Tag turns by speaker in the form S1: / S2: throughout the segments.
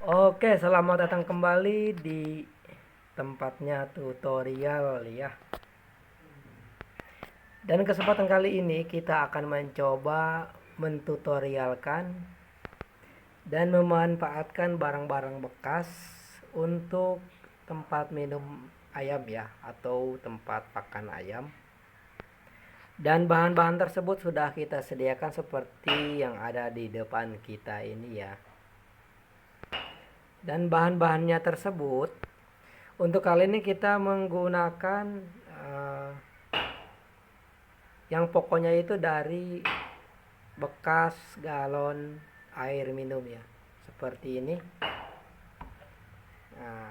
S1: Oke, selamat datang kembali di tempatnya tutorial ya. Dan kesempatan kali ini kita akan mencoba mentutorialkan dan memanfaatkan barang-barang bekas untuk tempat minum ayam ya, atau tempat pakan ayam. Dan bahan-bahan tersebut sudah kita sediakan seperti yang ada di depan kita ini ya. Dan bahan-bahannya tersebut untuk kali ini kita menggunakan eh, yang pokoknya itu dari bekas galon air minum ya, seperti ini. Nah,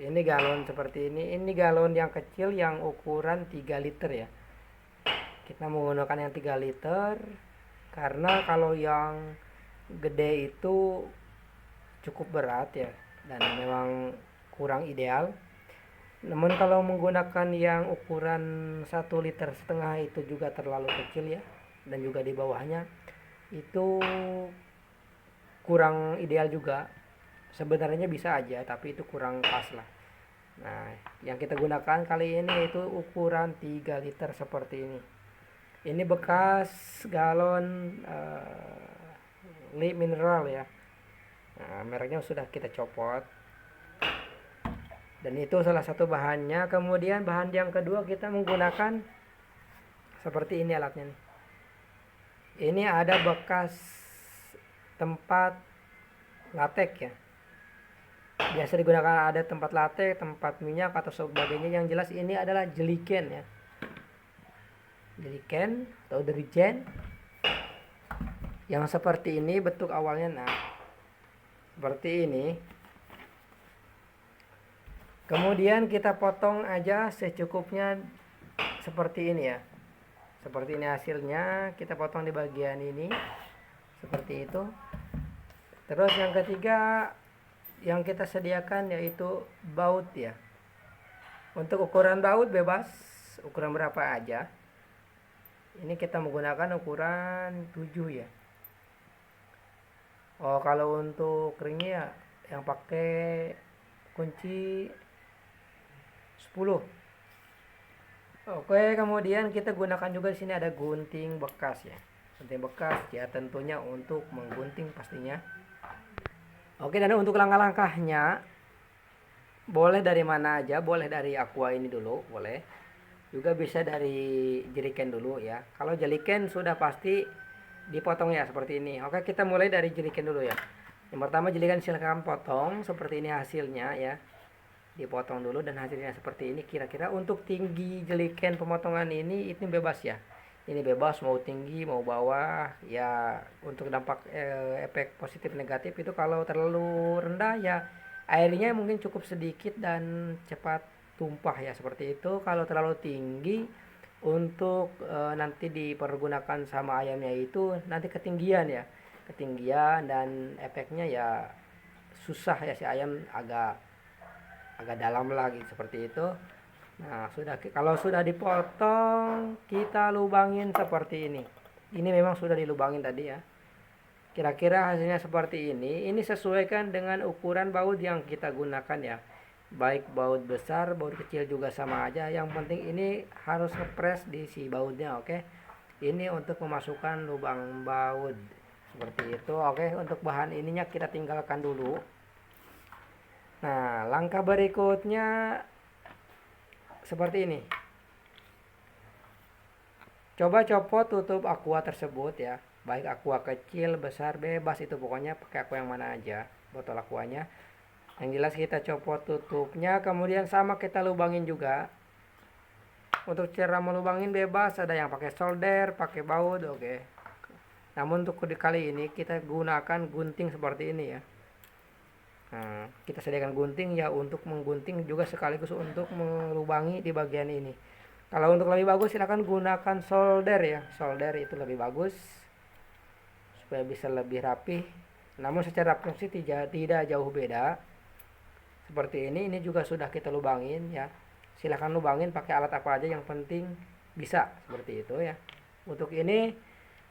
S1: ini galon seperti ini galon yang kecil yang ukuran 3 liter ya. Kita menggunakan yang 3 liter karena kalau yang gede itu cukup berat ya, dan memang kurang ideal. Namun kalau menggunakan yang ukuran 1,5 liter itu juga terlalu kecil ya, dan juga di bawahnya itu kurang ideal juga. Sebenarnya bisa aja tapi itu kurang pas lah. Nah, yang kita gunakan kali ini itu ukuran 3 liter seperti ini. Ini bekas galon mineral ya. Nah, mereknya sudah kita copot. Dan itu salah satu bahannya. Kemudian bahan yang kedua kita menggunakan seperti ini alatnya nih. Ini ada bekas tempat latek ya. Biasa digunakan ada tempat latek, tempat minyak atau sebagainya. Yang jelas ini adalah jeliken ya. Jeliken atau derigen. Yang seperti ini bentuk awalnya. Nah, seperti ini. Kemudian kita potong aja secukupnya seperti ini ya. Seperti ini hasilnya, kita potong di bagian ini seperti itu. Terus yang ketiga yang kita sediakan yaitu baut ya. Untuk ukuran baut bebas, ukuran berapa aja. Ini kita menggunakan ukuran 7 ya. Oh, kalau untuk ringnya ya yang pakai kunci 10. Oke, kemudian kita gunakan juga di sini ada gunting bekas ya. Gunting bekas ya tentunya untuk menggunting pastinya. Oke, dan untuk langkah-langkahnya boleh dari mana aja, boleh dari aqua ini dulu, boleh. Juga bisa dari jeriken dulu ya. Kalau jeriken sudah pasti dipotong ya seperti ini. Oke, kita mulai dari jeriken dulu ya. Yang pertama jeriken silahkan potong seperti ini hasilnya ya. Dipotong dulu dan hasilnya seperti ini. Kira-kira untuk tinggi jeliken pemotongan ini bebas ya. Ini bebas mau tinggi mau bawah ya. Untuk dampak efek positif negatif itu kalau terlalu rendah ya airnya mungkin cukup sedikit dan cepat tumpah ya seperti itu. Kalau terlalu tinggi untuk nanti dipergunakan sama ayamnya itu nanti ketinggian ya. Ketinggian dan efeknya ya susah ya, si ayam agak dalam lagi seperti itu. Nah, kalau sudah dipotong kita lubangin seperti ini. Ini memang sudah dilubangin tadi ya. Kira-kira hasilnya seperti ini. Ini sesuaikan dengan ukuran baut yang kita gunakan ya. Baik baut besar, baut kecil juga sama aja. Yang penting ini harus ngepres di si bautnya, oke. Ini untuk memasukkan lubang baut seperti itu, oke. Untuk bahan ininya kita tinggalkan dulu. Nah, langkah berikutnya seperti ini. Coba copot tutup aqua tersebut ya. Baik aqua kecil, besar, bebas itu pokoknya pakai aqua yang mana aja, botol aquanya. Yang jelas kita copot tutupnya, kemudian sama kita lubangin juga. Untuk cara melubangin bebas, ada yang pakai solder, pakai baut, oke. Namun untuk kali ini kita gunakan gunting seperti ini ya. Nah, kita sediakan gunting ya untuk menggunting juga sekaligus untuk melubangi di bagian ini. Kalau untuk lebih bagus silahkan gunakan solder ya. Solder itu lebih bagus supaya bisa lebih rapi. Namun secara fungsi tidak jauh beda. Seperti ini juga sudah kita lubangin ya. Silahkan lubangin pakai alat apa aja yang penting bisa seperti itu ya. Untuk ini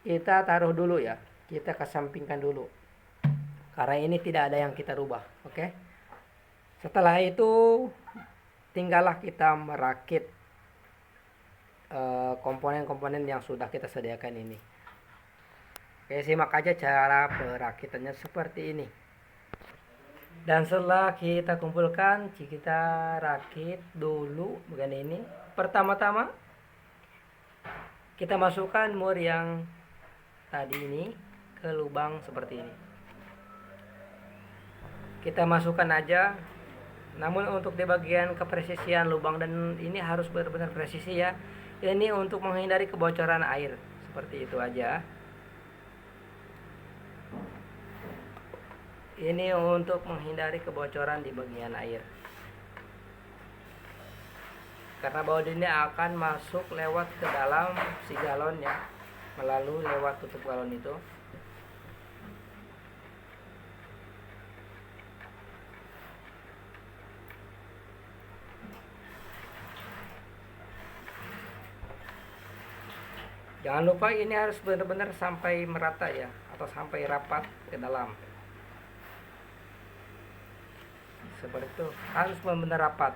S1: kita taruh dulu ya. Kita kesampingkan dulu. karena ini tidak ada yang kita rubah. Oke. Setelah itu tinggallah kita merakit komponen-komponen yang sudah kita sediakan ini. Oke, simak aja cara perakitannya seperti ini. Dan setelah kita kumpulkan, kita rakit dulu bagian ini. Pertama-tama kita masukkan mur yang tadi ini ke lubang seperti ini. Kita masukkan aja. Namun untuk di bagian kepresisian lubang dan ini harus benar-benar presisi ya. Ini untuk menghindari kebocoran air. Seperti itu aja. Ini untuk menghindari kebocoran di bagian air. Karena baut ini akan masuk lewat ke dalam si galon ya, melalui lewat tutup galon itu. Jangan lupa ini harus benar-benar sampai merata ya, atau sampai rapat ke dalam. Seperti itu, harus benar-benar rapat.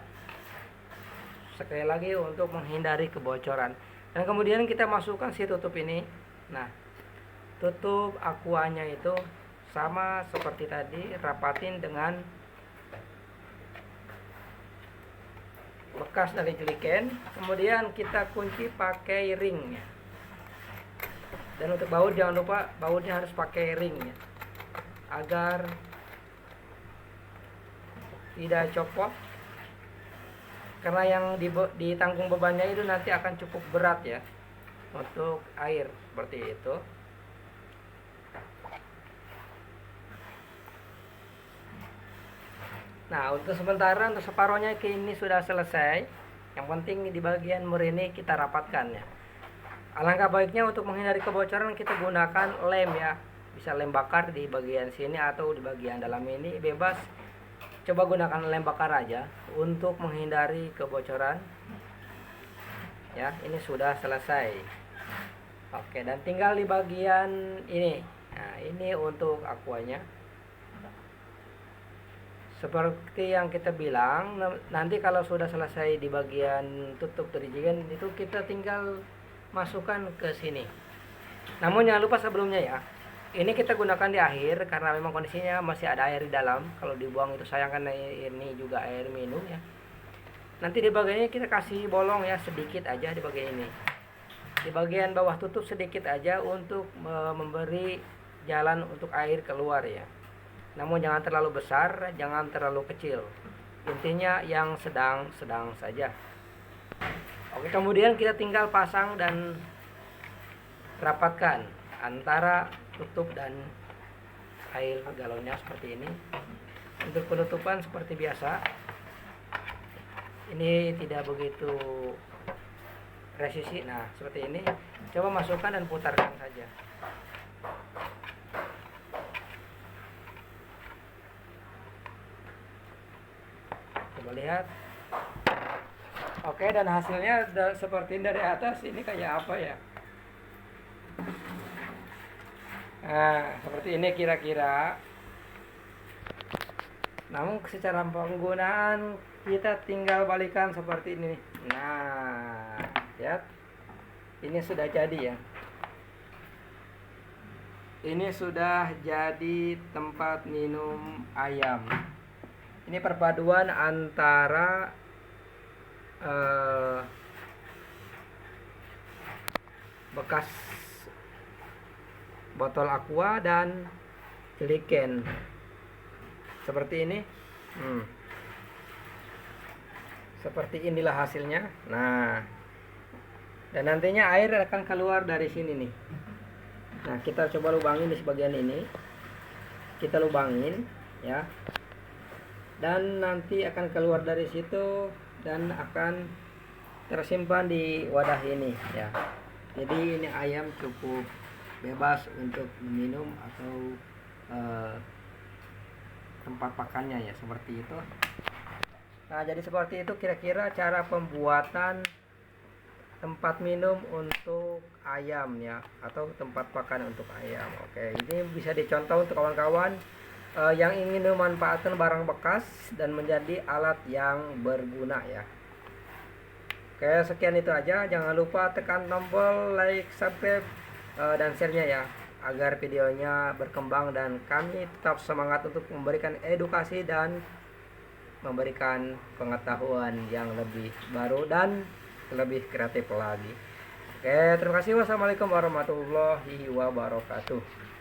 S1: Sekali lagi untuk menghindari kebocoran. Dan kemudian kita masukkan si tutup ini. Nah, tutup aquanya itu sama seperti tadi, rapatin dengan bekas dari jeliken. Kemudian kita kunci pakai ring ya. Dan untuk baut jangan lupa bautnya harus pakai ring ya, agar tidak copot. Karena yang ditanggung bebannya itu nanti akan cukup berat ya untuk air seperti itu. Nah, untuk sementara untuk separohnya ini sudah selesai. Yang penting di bagian mur ini kita rapatkan ya. Alangkah baiknya untuk menghindari kebocoran kita gunakan lem ya. Bisa lem bakar di bagian sini atau di bagian dalam ini, bebas. Coba gunakan lem bakar aja untuk menghindari kebocoran. Ya, ini sudah selesai. Oke, dan tinggal di bagian ini. Nah, ini untuk aquanya. Seperti yang kita bilang, nanti kalau sudah selesai di bagian tutup dari jeliken itu kita tinggal masukkan ke sini. Namun jangan lupa sebelumnya ya, ini kita gunakan di akhir karena memang kondisinya masih ada air di dalam. Kalau dibuang itu sayang, kan ini juga air minum ya. Nanti di bagiannya kita kasih bolong ya, sedikit aja di bagian ini. Di bagian bawah tutup sedikit aja untuk memberi jalan untuk air keluar ya. Namun jangan terlalu besar, jangan terlalu kecil. Intinya yang sedang-sedang saja. Oke, kemudian kita tinggal pasang dan rapatkan antara tutup dan air galonnya seperti ini. Untuk penutupan seperti biasa, ini tidak begitu presisi. Nah, seperti ini. Coba masukkan dan putarkan saja. Coba lihat. Oke, dan hasilnya seperti dari atas ini kayak apa ya? Nah, seperti ini kira-kira. Namun secara penggunaan kita tinggal balikan seperti ini. Nah, lihat. Ini sudah jadi ya. Ini sudah jadi tempat minum ayam. Ini perpaduan antara bekas botol aqua dan jeliken seperti ini. Seperti inilah hasilnya. Nah, dan nantinya air akan keluar dari sini nih. Nah, kita coba lubangin di sebagian ini. Kita lubangin ya. Dan nanti akan keluar dari situ dan akan tersimpan di wadah ini ya. Jadi ini ayam cukup bebas untuk minum atau tempat pakannya ya, seperti itu. Nah, jadi seperti itu kira-kira cara pembuatan tempat minum untuk ayam ya, atau tempat pakan untuk ayam. Oke, ini bisa dicontoh untuk kawan-kawan yang ingin memanfaatkan barang bekas dan menjadi alat yang berguna ya. Oke, sekian itu aja. Jangan lupa tekan tombol like, subscribe, dan share-nya ya, agar videonya berkembang dan kami tetap semangat untuk memberikan edukasi dan memberikan pengetahuan yang lebih baru dan lebih kreatif lagi. Oke, terima kasih. Wassalamualaikum warahmatullahi wabarakatuh.